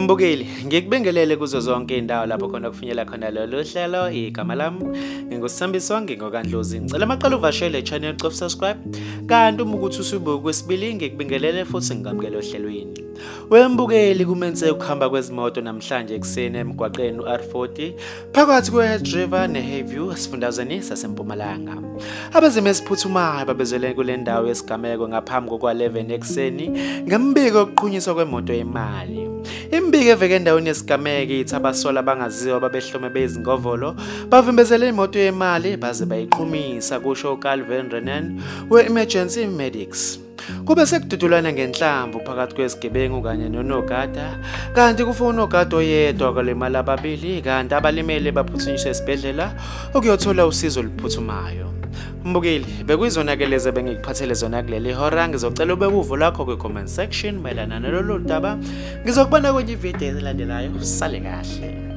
Mbukeli, ngikubingelele kuzo zonke indawo lapho khona kufinyela khona lolu hlelo. Igama lami ngingusambiswa ngingokandlozi. Ngicela amaqala uvashele channel cof subscribe. Kanti uma ukuthi usubuka kwesibili ngikubingelele futhi ngigamukele ohlelweni. Wembukeli kumenze ukuhamba kwezimoto namhlanje ekseni emgwaqeni uR40 phakathi kweHead River neHayview esifundazweni saseMpumalanga. Abezimo esiphuthumayo babezele kule ndawo yesigameko ngaphambi kokwa11 ekseni ngembiko oqhunyiswa kwemoto yemali. Imbiko eveke endaweni yesigameko ithi abasola bangaziwa babehlome bezingovolo bavimbezele imoto yemali baze bayiqhumisa kusho uCalvin Renan we-Emergency Medics. Kube sekududulana ngenhlamvu phakathi kwesigebengu kanye nonogada, kanti kufa unogada oyedwa kwalemali ababili, kanti abalimele baphuthunyiswa esibhedlela ukuyothola usizo oluphuthumayo. Mbukeli, bekuyizona-ke lezi bengikuphathele zona kuleli hora. Ngizocela ube uvo lakho kwi-comment section mayelana nalolu daba. Ngizokubona kwenye ividiyo elandelayo. Sale kahle.